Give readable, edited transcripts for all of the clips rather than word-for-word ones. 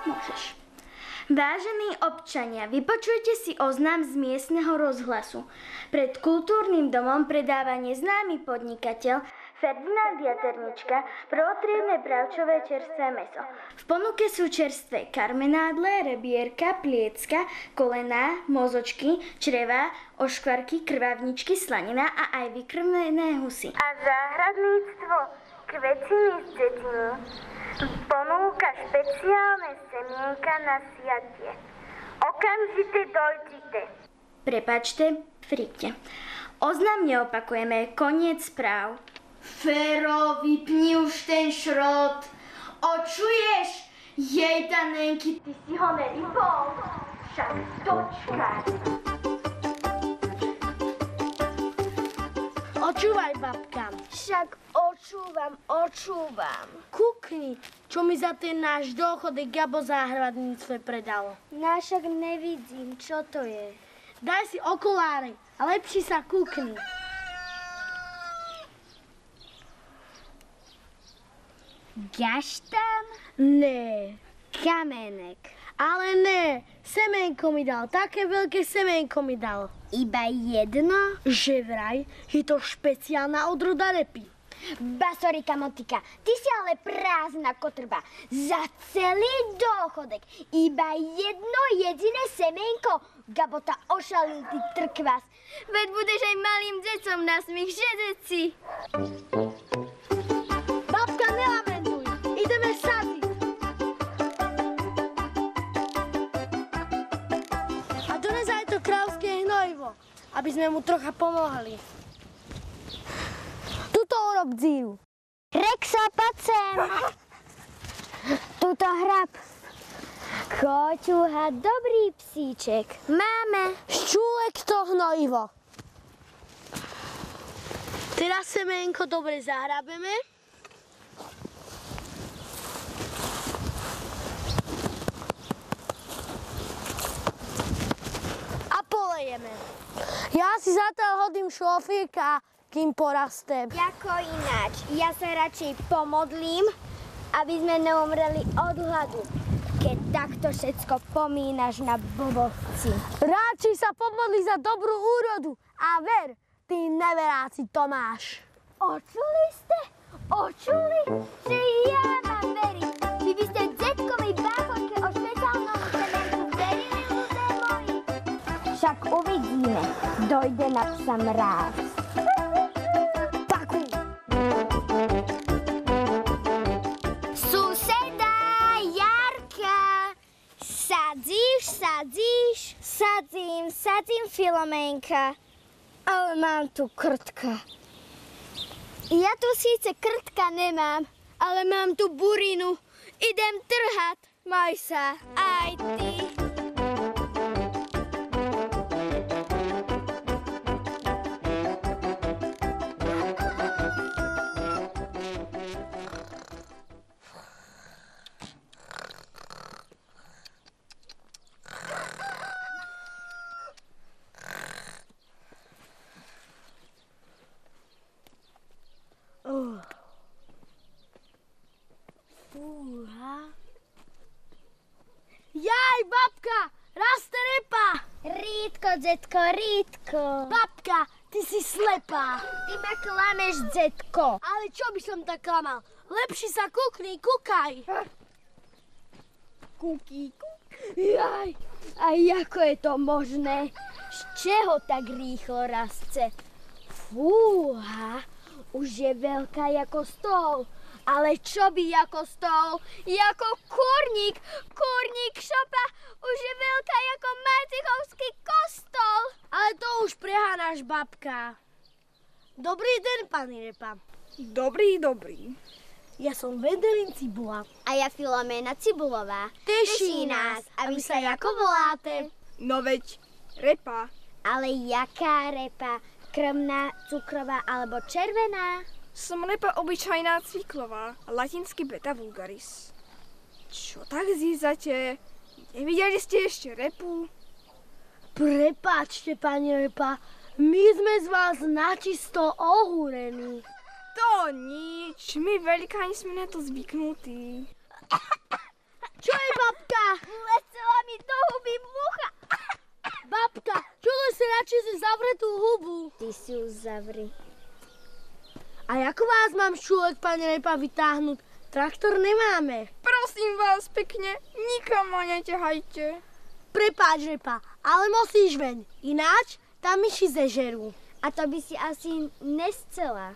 Môžeš. Vážení občania, vypočujte si oznam z miestneho rozhlasu. Pred kultúrnym domom predáva neznámy podnikateľ Ferdinand Jaternička prvotriedne bravčové čerstvé mäso. V ponuke sú čerstvé karmenádle, rebierka, pliecka, kolená, mozočky, črevá, oškvarky, krvavničky, slanina a aj vykrmené husy. A záhradníctvo Kvetiny z Dediny ponúka špeciálne semienka na siatie. Okamžite dojdite. Prepáčte, príďte. Oznam neopakujeme, koniec správ. Fero, vypni už ten šrot. Očuješ? Jej, Danenky, ty si ho nevypol. Však dočkaj. Očúvaj, babka. Však očúvam. Kukni, čo mi za ten náš dôchodek Gabo záhradníctve predalo. No však nevidím, čo to je. Daj si okuláre a lepšie sa kukni. Gaštan? Ne. Kamenek. Ale ne, semenko mi dal, také veľké semenko mi dal. Iba jedno? Že vraj, je to špeciálna odroda repy. Basorika motika, ty si ale prázdna kotrba. Za celý dôchodek iba jedno jediné semenko. Gabota ošalil, ty trkvas. Veď budeš aj malým decom na smích, že deci? Babka, nelamentuj, ideme sadziť. A dones aj to kráľovské hnojivo, aby sme mu trocha pomohli. Tuto urob dzíru. Rexo, poď sem. Tuto hrab. Koťuha, dobrý psíček. Máme. Ščúlek to hnojivo. Teraz semenko dobre zahrabeme. A polejeme. Ja si zatiaľ hodím šlofíka, kým porastem. Jako ináč. Ja sa radšej pomodlím, aby sme neumreli od hladu, keď takto všetko pomínaš na blbosci. Radšej sa pomodli za dobrú úrodu a ver, ty neveráci Tomáš. Očuli ste? Očuli? Že ja mám veriť. Vy by ste detkovej báchorke o špeciálnom semenku verili, ľudia moji? Však uvidíme. Dojde na psa mráz. Sadzím, Filoménka, ale mám tu krtka. Ja tu síce krtka nemám, ale mám tu burinu. Idem trhať, maj sa, aj ty. Jaj, babka, raste repa. Rítko, detko, rítko. Babka, ty si slepá. Ty ma klameš, detko. Ale čo by som tak klamal? Lepšie sa kukni, kukaj. Kukíku. Jaj, a ako je to možné? Z čeho tak rýchlo rastie? Fúha, už je veľká ako stôl. Ale čo by ako stôl? Jako kurník. Kurník šopa už je veľká ako Martichovský kostol. Ale to už prehánaš, babka. Dobrý deň, pani Repa. Dobrý. Ja som Vendelín Cibula. A ja Filoména Cibulová. Teší nás, a vy sa ako voláte? No veď, repa. Ale jaká repa? Krmná, cukrová alebo červená? Som repa obyčajná cviklová, latinsky beta vulgaris. Čo tak zízate? Nevideli ste ešte repu? Prepáčte, pani Repa, my sme z vás načisto ohúrení. To nič, my velikáni sme na to zvyknutí. Čo je, babka? tú hubu. Ty si ju zavri. A ako vás mám ščúlek, pane Repa, vytáhnuť? Traktor nemáme. Prosím vás pekne, nikam ma neťahajte. Prepáč, Repa, ale musíš veň. Ináč tam myši zežerú. A to by si asi nescela.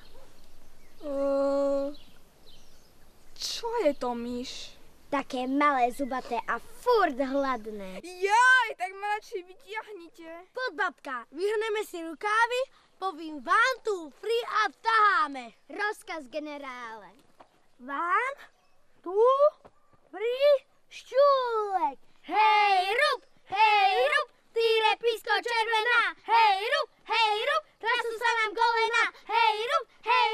Čo je to, myš? Také malé, zubaté a furt hladné. Jaj, tak ma radšej vytiahnite. Poď, babka, vyhrneme si rukávy, povím vám tu, free a taháme. Rozkaz, generále. Vám, tu, free, šťúlek. Hej, rub, ty repisko červená. Hej, rub, trasú sa nám kolena. Hej,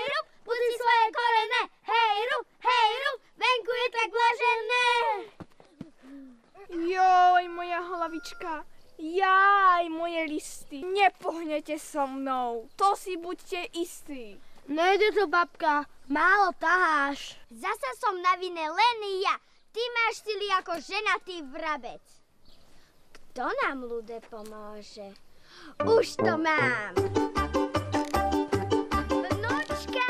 rub, budí svoje korene. Hej, rub, venku je tak blažené. Joj, moja hlavička. Jaj, moje listy. Nepohnete so mnou. To si buďte istí. Nejde to, babka, málo taháš. Zasa som na vine len ja. Ty máš sily ako ženatý vrabec. Kto nám, ľude, pomôže? Už to mám. Vnúčka,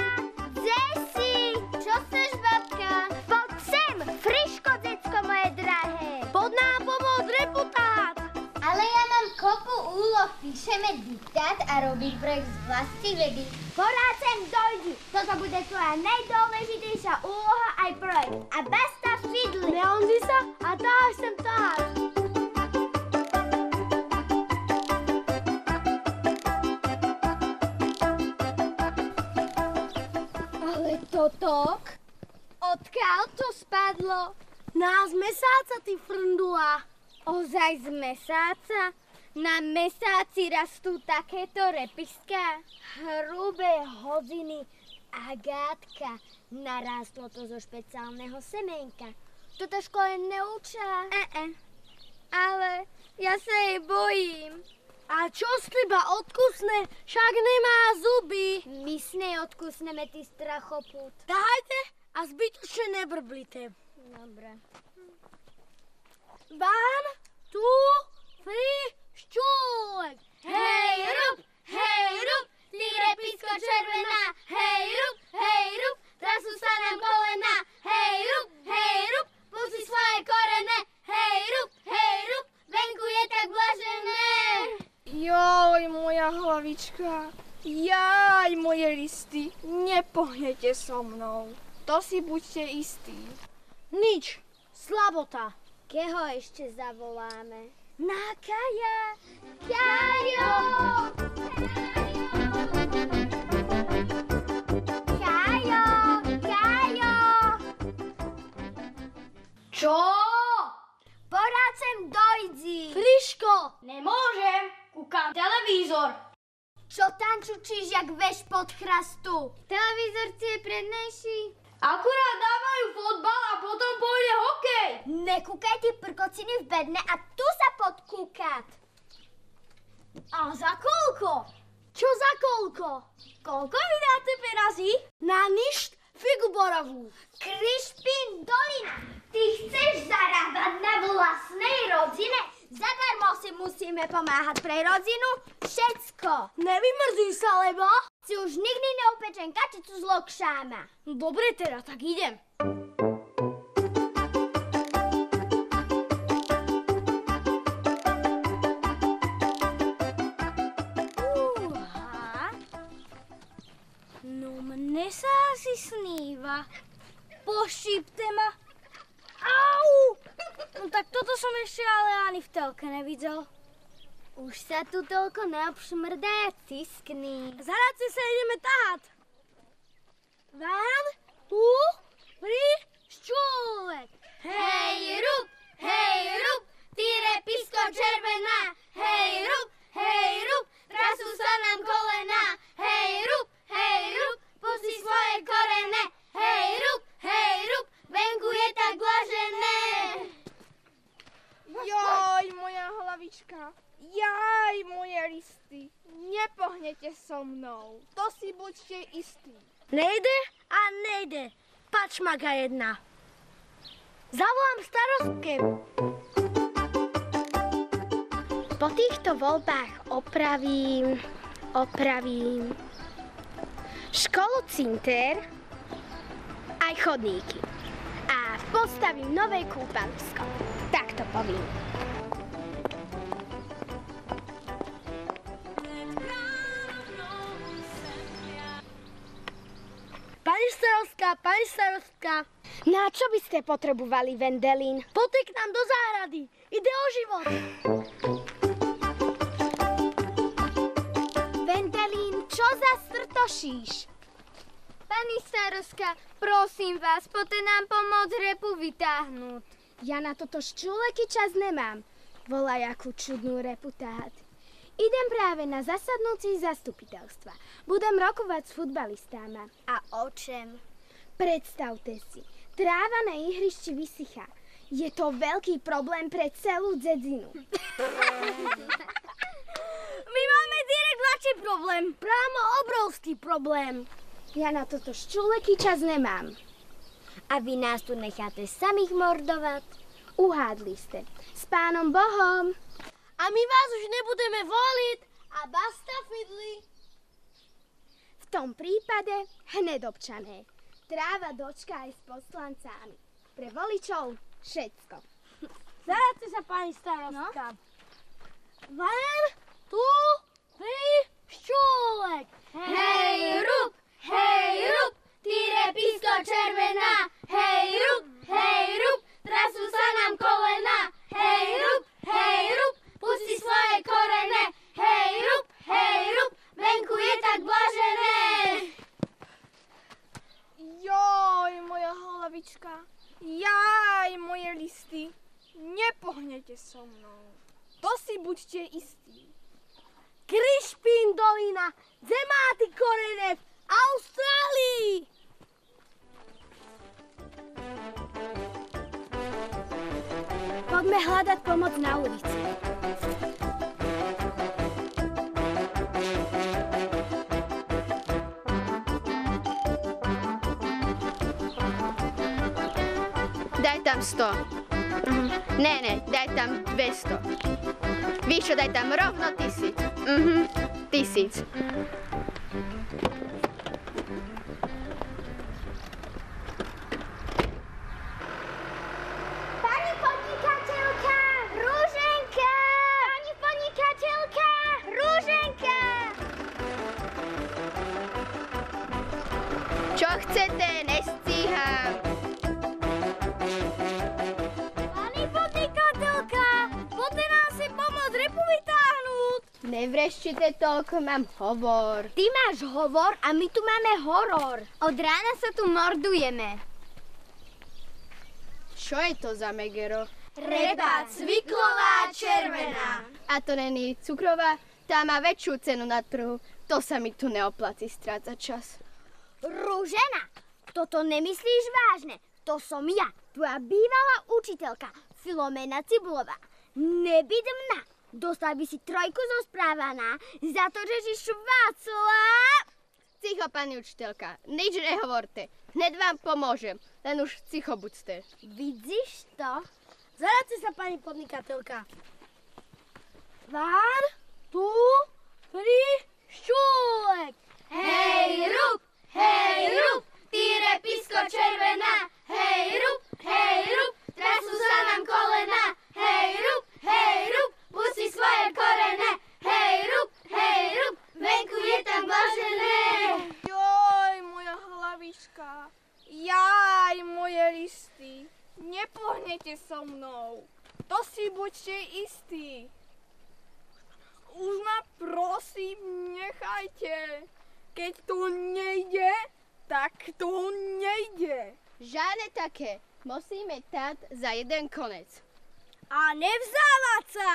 Zesi! Čo chceš, babka? Poď sem, friško, decko moje drahé. Poď nám pomôcť Repu tahať. Ale ja mám kopu úloh. Píšeme diktát a robím projekt z vlasti vedy. Porád sem dojdi. Toto bude tvoja najdôležitejšia úloha aj projekt. A basta fidli. Neonzi sa a taháš sem taháš. Ale totok? Odkiaľ to spadlo? Nás mesáca, ty frndula. Ozaj z mesáca? Na mesáci rastú takéto repiská? Hrubé hodiny. Agátka. Narástlo to zo špeciálneho semenka. Toto škole neučia. Ale ja sa jej bojím. A čo z teba odkusne? Však nemá zuby. My s nej odkusneme, ty strachopút. Tahajte a zbytočne nebrblite. Dobre. One, two, three, šťúlek. Hej, rub, ty repisko červená. Hej, rub, trasú sa nám kolena. Hej, rub, pusti svoje korene. Hej, rub, venku je tak blažené. Joj, moja hlavička. Jaj, moje listy. Nepohnete so mnou. To si buďte istí. Nič, slabota. Keho ešte zavoláme? Na Kaja. Kajo! Čo? Porád sem dojdi. Friško. Nemôžem, kúkam televízor. Čo tančučíš jak veš pod chrastu? Televízor ti je prednejší. Akurát dávajú fotbal a potom pôjde hokej. Nekúkaj ty prkociny v bedne a tu sa podkúkať. A za koľko? Čo za koľko? Koľko mi dáte perazí? Na ništ figu borovú. Krišpín Dolina, ty chceš zarábať na vlastnej rodine? Zadarmo si musíme pomáhať pre rodinu všetko. Nevymrzí sa, lebo? Si už nikdy neupečem kačicu z lokšáma. Dobre teda, tak idem. No mne sa asi sníva. Pošípte ma. Au! No tak toto som ešte ale ani v telke nevidel. Už sa tu toľko neobšmrdá, ciskný. Zaradci sa ideme tahať. One, two, three, šťúlek. Hej, rub, ty repisko červená. Hej, rub, trasú sa nám kolena. Hej, rub, pusti svoje korene. Hej, rub, venku je tak blažené. Joj, moja hlavička. Jaj, moje listy. Nepohnete so mnou. To si buďte istí. Nejde a nejde. Pačmaka jedna. Zavolám starostke. Po týchto voľbách opravím Opravím školu, cintér, aj chodníky. A postavím nové kúpalisko. Tak to poviem. Pani starostka, Na čo by ste potrebovali Vendelín? poďte k nám do záhrady. Ide o život. Vendelín, čo za strtošíš? Pani starostka, prosím vás, poďte nám pomôcť repu vytáhnuť. Ja na toto ščúleky čas nemám. Volaj, akú čudnú reputát. Idem práve na zasadnúci zastupiteľstva. Budem rokovať s futbalistami. A o čem? Predstavte si, tráva na ihrišti vysychá. Je to veľký problém pre celú dzedzinu. My máme direkt väčší problém. Právo obrovský problém. Ja na toto ščúleky čas nemám. A vy nás tu necháte samých mordovať? Uhádli ste. S pánom Bohom. A my vás už nebudeme voliť. A basta fidli. V tom prípade hned občané. Tráva dočka aj s poslancami. Pre voličov všetko. Zaradte sa, pani starostka. Van, tu, tri, ščúlek. Hej, rub, ty repisko červená. Hej, rub, trasú sa nám kolena. Hej, rub, pusti svoje korene. Hej, rub, venku je tak blažené. Joj, moja hlavička. Jaj, moje listy. Nepohnete so mnou. To si buďte istí. Krišpín dolina, zemáty korene v Austrálii. Poďme hľadať pomoc na ulici. Daj tam 100. Ne, daj tam 200. Víš čo, daj tam rovno 1000. 1000. Pani podnikateľka, Rúženka! Pani podnikateľka, Rúženka! Čo chcete, nestíham. Pani podnikateľka, poďte nám si pomôcť repu vytáhnuť. Nevreščite toľko, mám hovor. Ty máš hovor a my tu máme horor. Od rána sa tu mordujeme. Čo je to za megero? Repa cviklová červená. A to není cukrová? Tá má väčšiu cenu na trhu. To sa mi tu neoplatí strácať čas. Rúžena, toto nemyslíš vážne. To som ja, tvoja bývalá učiteľka Filomena Cibulová. Nebyť mna. Dostal by si 3 zo správaná za to, že si švácla. Cicho, pani učiteľka, nič nehovorte. Hned vám pomôžem, len už cicho buďte. Vidíš to? Zaradte sa, pani podnikateľka. Van, tu, tri, ščúlek. Hej, rub, ty repisko červená. Hej, rub, trasú sa nám kolena. Hej, rub, pusti svoje korene. Hej, rub, venku je tam blažené. Joj, moja hlavička. Jaj, moje listy. Nepohnete so mnou. To si buďte istí. Už ma prosím nechajte. Keď to nejde, tak to nejde. Žiadne také. Musíme tát za jeden konec. A nevzdávať sa.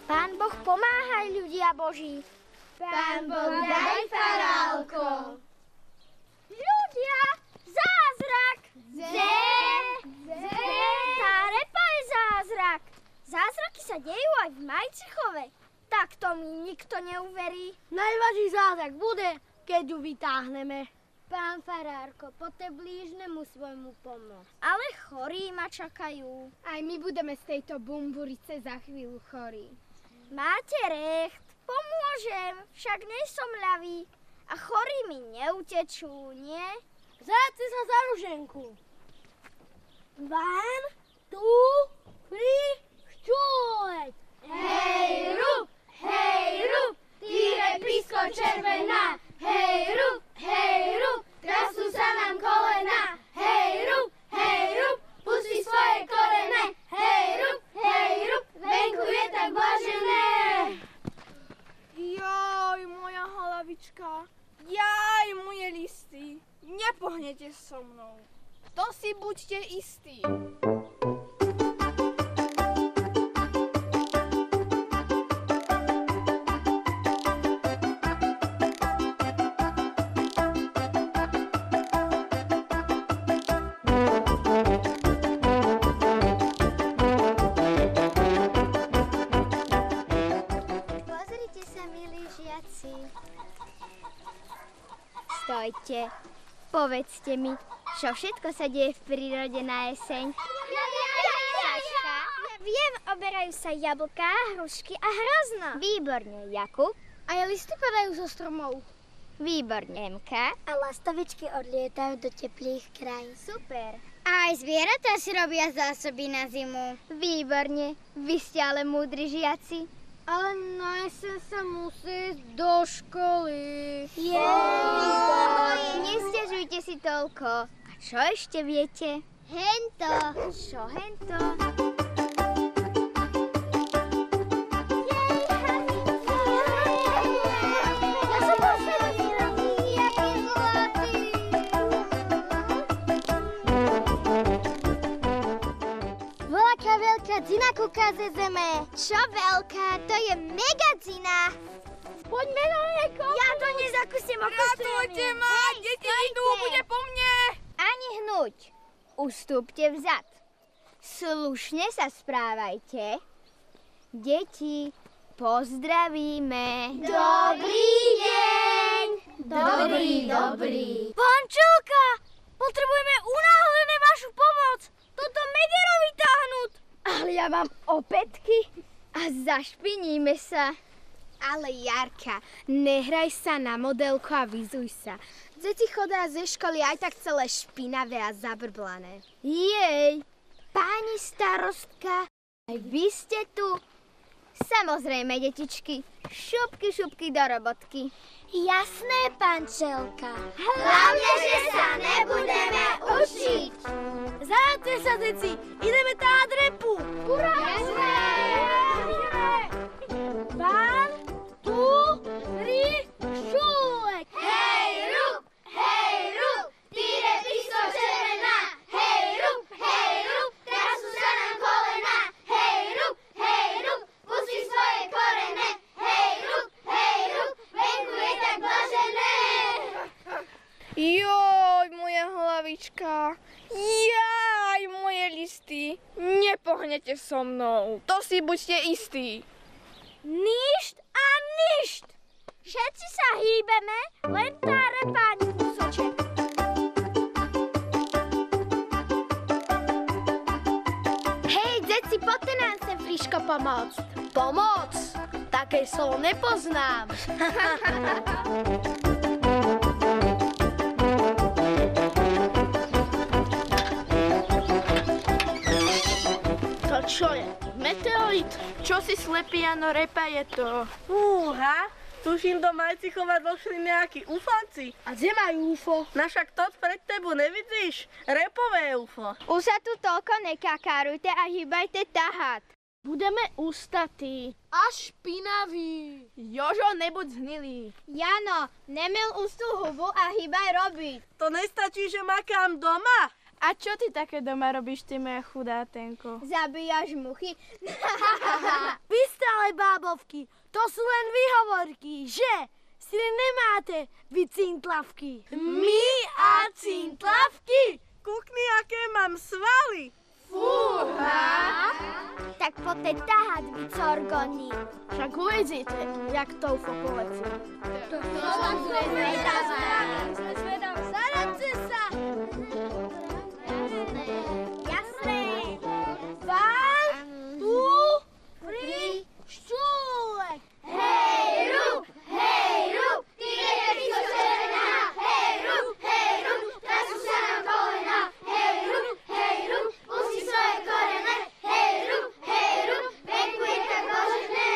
Pán Boh, pomáhaj, ľudia Boží. Pán Boh, daj farálko. Ľudia, zázrak! Tá repa je zázrak. Zázraky sa dejú aj v Majcichove. Tak to mi nikto neuverí. Najväčší zázrak bude, keď ju vytáhneme. Pán farárko, poďte blížnemu svojmu pomôcť. Ale chorí ma čakajú. Aj my budeme z tejto bumburice za chvíľu chorí. Máte recht, pomôžem, však nie som ľavý. A chorí mi neutečú, nie? Vzájte sa za ruženku. 1, 2, 3, šťuleť. Hej, rub, týre písko červená. Hej, rub, trasú sa nám kolena. Hej, rub, pusti svoje korene. Hej, rub, venku je tak blažené. Jaj, moja hlavička. Jaj, moje listy. Nepohnete so mnou. To si buďte istí. Pozrite sa, milí žiaci. Stojte. Povedzte mi, čo všetko sa deje v prírode na jeseň? Saška? Viem, oberajú sa jablká, hrušky a hrozno. Výborne, Jakub. Aj listy padajú zo stromov. Výborne, Emka. A lastovičky odlietajú do teplých krajín. Super. A aj zvieratá si robia zásoby na zimu. Výborne. Vy ste ale múdri žiaci. Ale na jeseň sa musí ísť do školy. Nesťažujte si toľko. A čo ešte viete? Hento. Čo hento? Voľaká veľká dzina kúka ze zeme. Čo veľká? To je megadzina. Poďme na nieko. Ja to nezakúsim Ratujte ma, deti idú, bude po mne. Ani hnuť. Ustúpte vzad. Slušne sa správajte. Deti, pozdravíme. Dobrý deň. Dobrý. Pančelka, potrebujeme unáhlené vašu pomoc. Toto megero vytáhnuť. Ale ja mám opätky a zašpiníme sa. Ale Jarka, nehraj sa na modelku a vyzuj sa. Deti chodá ze školy aj tak celé špinavé a zabrblané. Jej, pani starostka, aj vy ste tu? Samozrejme, detičky, šupky do robotky. Jasné, pančelka. Hlavne, že sa nebudeme učiť. Zajadte sa, deci, ideme táhať repu. Hurá! Pán, tu, tri, šulek. Hej, rub, týre písko červená. Hej, rub, trasú sa nám kolena. Hej, rub, pusti svoje korene. Hej, rub, venku je tak blažené. Joj, moja hlavička. Jaj, moje listy. Nepohnete so mnou. To si buďte istí. Ništ a ništ. Všetci sa hýbeme, len tá repa ani kúsoček. Hej, deti, poďte nám sem friško pomôcť. Pomoc? Také slovo nepoznám. To čo je? Meteorit? Čo si slepý, Jano, repa je to? Fúha, tuším, do Majcichova došli nejakí ufanci. A kde majú UFO? No však to pred tebou nevidíš? Repové UFO. Už sa tu toľko nekakárujte a hýbajte tahať. Budeme ústatí. A špinaví. Jožo, nebuď znilý. Jano, nemil ústu hubu a hýbaj robiť. To nestačí, že makám doma? A čo ty také doma robíš, ty moja chudátenko? Zabíjaš muchy? Vy stále bábovky, to sú len výhovorky, že si nemáte vy cintlavky. My a cintlavky? Kukni, aké mám svaly. Tak poďte tahať vy corgoni. Však uvidíte, jak to ufo poletí. Zaradce sa! Jasné. Pán, tu, pri, štúlek. Hej, rúb, ty nevieš, čo červená. Hej, rúb, trasú sa nám kolena. Hej, rúb, pusti svoje korene. Hej, rúb, venku je tak možné.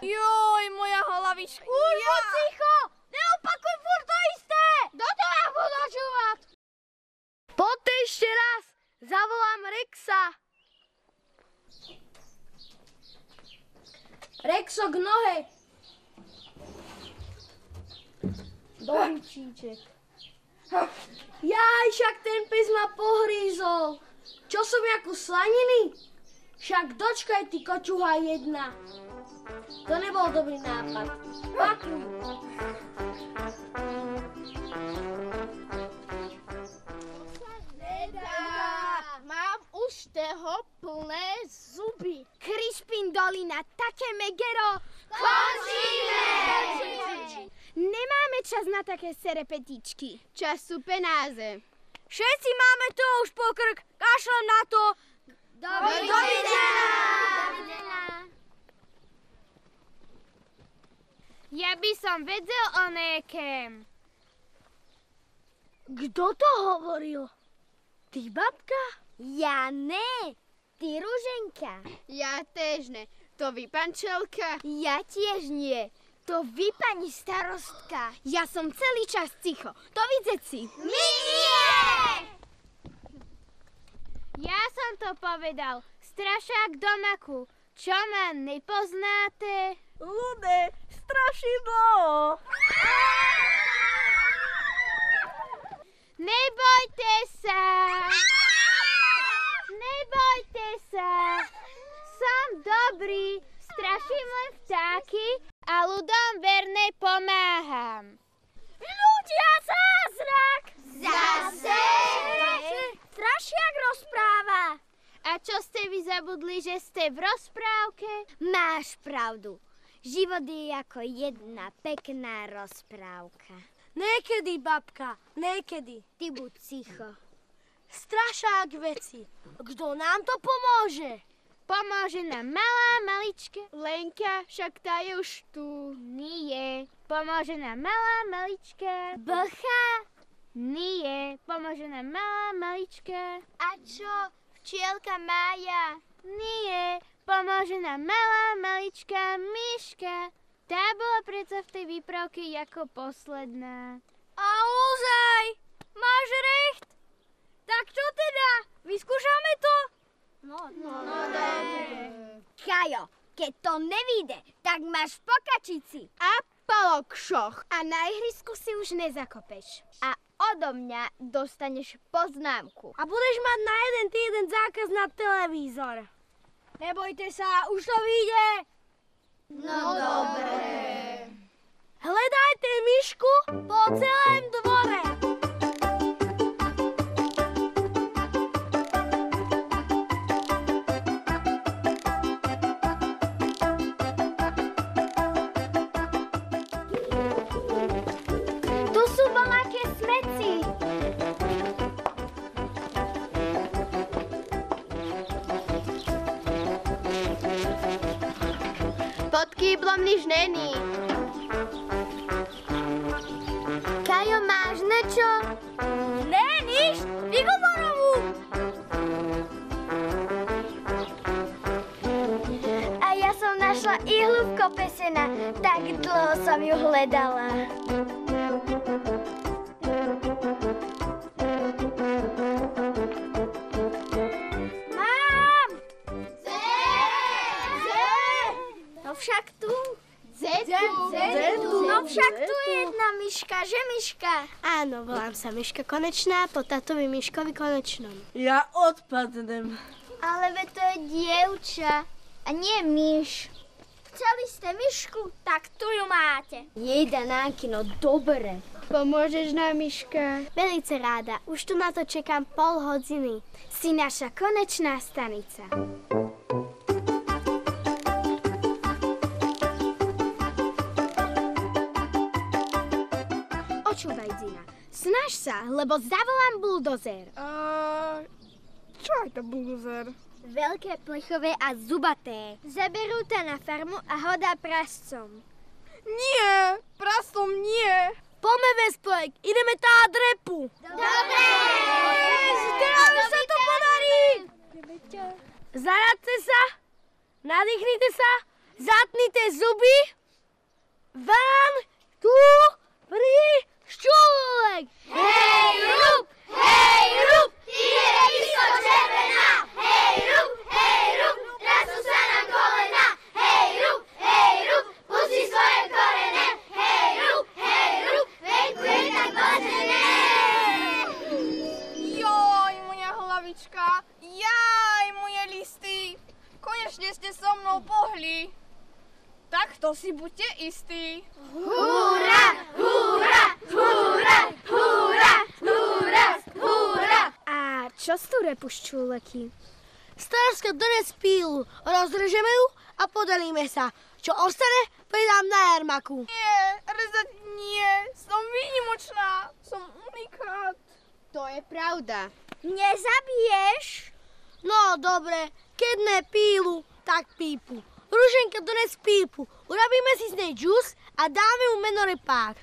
Joj, moja hlavička. Urko, ticho! Neopakuj furt to isté! Do toho budú počúvať. Poďte ešte raz, zavolám Rexa. Rexo k nohe. Doryčíček. Jaj, však ten pes ma pohrízol. Čo som jako slaniny? Však dočkaj ty kočuha jedna. To nebol dobrý nápad. Pakuj. Mám už toho plné zuby. Krišpin dolina, také megero. Končíme! Nemáme čas na také serepetičky. Čas sú penáze. Všetci máme to už pokrk. Kašlem na to. Dovidenia! Ja by som vedel o nekem. Kto to hovoril? Ty, babka? Ja ne. Ty, Ruženka. Ja tež ne. To vy, pančelka? Ja tiež nie. To vy, pani starostka. Ja som celý čas ticho. To vidzeci. My nie! Ja som to povedal. Strašák do maku. Čo ma nepoznáte? Lude, strašidlo. Nebojte sa. Nebojte sa. Som dobrý. Straším len vtáky a ľudom verne pomáham. Ľudia, zázrak! Zase? Strašiak rozpráva. A čo ste vy zabudli, že ste v rozprávke? Máš pravdu. Život je ako jedna pekná rozprávka. Niekedy, babka, niekedy. Ty buď ticho. Strašák veci. Kto nám to pomôže? Pomôže nám malá malička. Lenka, však tá je už tu. Nie. Pomôže nám malá malička. Blcha? Nie. Pomôže nám malá malička. A čo? Včielka Mája? Nie. Pomôže nám malá malička myška. Tá bola predsa v tej výpravke ako posledná. A ozaj, máš recht. Tak čo teda? Vyskúšame to? No dobre. Kajo, keď to nevíde, tak máš po kačici. A polokšoch. A na ihrisku si už nezakopeš. A odo mňa dostaneš poznámku. A budeš mať na jeden týden zákaz na televízor. Nebojte sa, už to vyjde. No dobre. Hľadajte myšku po celém dvore. Tu sú voľaké smeci. Pod kýblom nič není. Kajo, máš niečo? Ne, nič, vygovorovú. A ja som našla ihlu v kope sena. Tak dlho som ju hledala. Mám! No však tu. Zetu. No však tu je jedna myška, že myška? Áno, volám sa Myška Konečná po tatovi Myškovi Konečnom. Ja odpadnem. Ale veď to je dievča a nie myš. Chceli ste myšku? Tak tu ju máte. Jej, Danánky, no dobre. Pomôžeš nám, Myška? Velice ráda. Už tu na to čekám pol hodiny. Si naša konečná stanica. Očúvaj, Zina. Snaž sa, lebo zavolám buldozer. Čo je to buldozer? Veľké, plechové a zubaté. Zaberú ťa na farmu a hodá prascom. Nie, prasom nie. Poďme, Vesplek, ideme táhať repu. Dobre! Teraz sa to podarí. Zaradte sa, nadýchnite sa, zatnite zuby. Vám tu ščulek. Hej, rub, ty je isto červená. Hej, rub, trasú sa nám kolena. Hej, rub, pusti svoje korene. Hej, rub, venku je tak blažené. Joj, moja hlavička. Jaj, moje listy. Konečne ste so mnou pohli. Takto si buďte istí. Hurá! A čo sú repu ščúleky? Starská dones pílu, rozrežeme ju a podelíme sa. Čo ostane, pridám na jarmaku. Nie, rezať nie. Som výnimočná. Som unikát. To je pravda. Nezabiješ? No, dobre, keď ne pílu, tak pípu. Ruženka dones pípu, urobíme si z nej džus a dáme mu meno repák.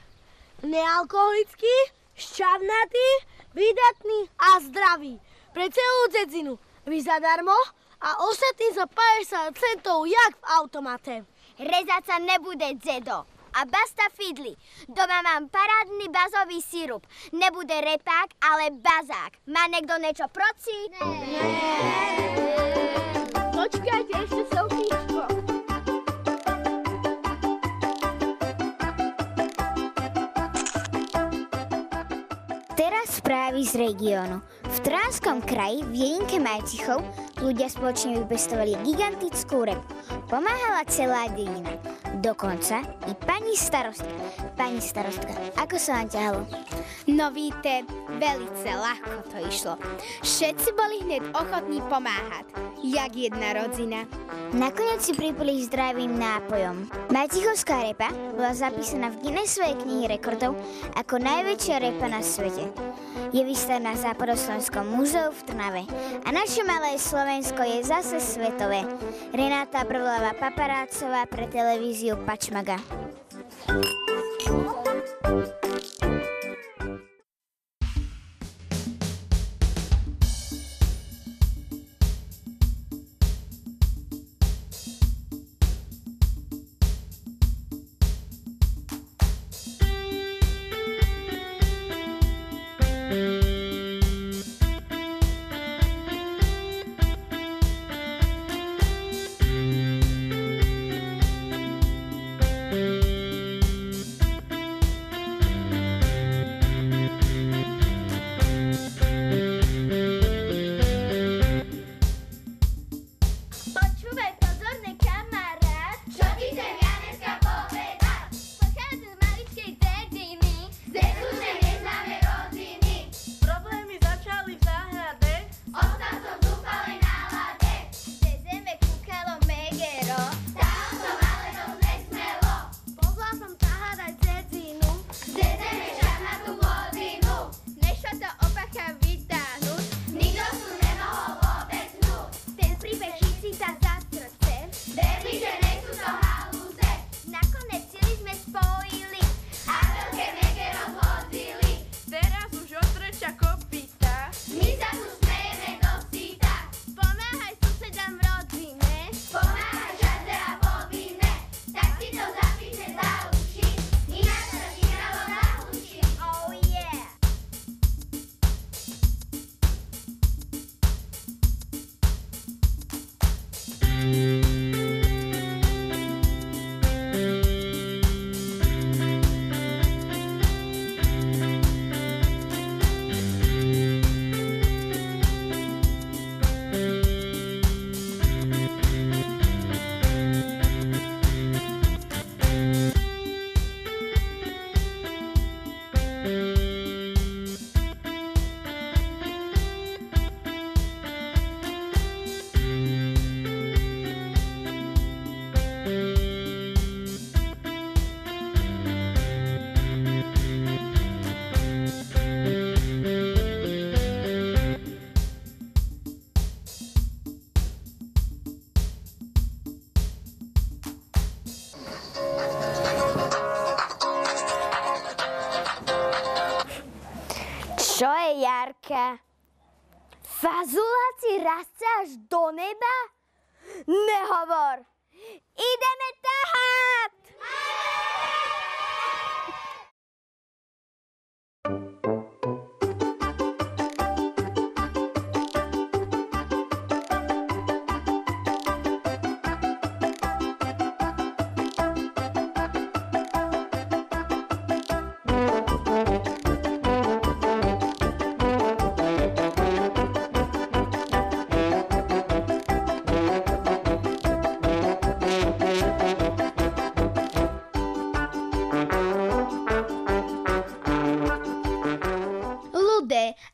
Nealkoholický, šťavnatý, vydatný a zdravý. Pre celú dzedzinu. Vy zadarmo a ostatní za 50 centov jak v automate. Rezať sa nebude, dzedo. A basta fidli. Doma mám parádny bazový sirup. Nebude repák, ale bazák. Má niekto niečo proti? Počkajte, ešte součíčko. Teraz správy z regiónu. V Trnavskom kraji v dedinke Majcichov ľudia spoločne vypestovali gigantickú repu. Pomáhala celá dedina. Dokonca i pani starostka. Pani starostka, ako sa vám ťahalo? No víte, velice ľahko to išlo. Všetci boli hneď ochotní pomáhať, jak jedna rodzina. Nakoniec si pripili zdravým nápojom. Majcichovská repa bola zapísaná v Guinnessovej knihe rekordov ako najväčšia repa na svete. Je vystavená v Západoslovenskom múzeu v Trnave. A naše malé Slovensko je zase svetové. Renáta Brvlová-Paparácová pre televíziu Pačmaga. Čo je, Jarka? Fazuláci rastie až do neba? Nehovor! Ideme tahať!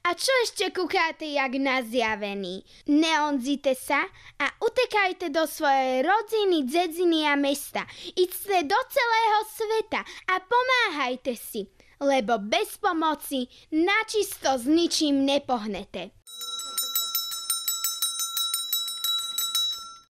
A čo ešte kúkáte jak na zjavený? Neonzite sa a utekajte do svojej rodziny, dzedziny a mesta. Iďte do celého sveta a pomáhajte si, lebo bez pomoci načisto s ničím nepohnete.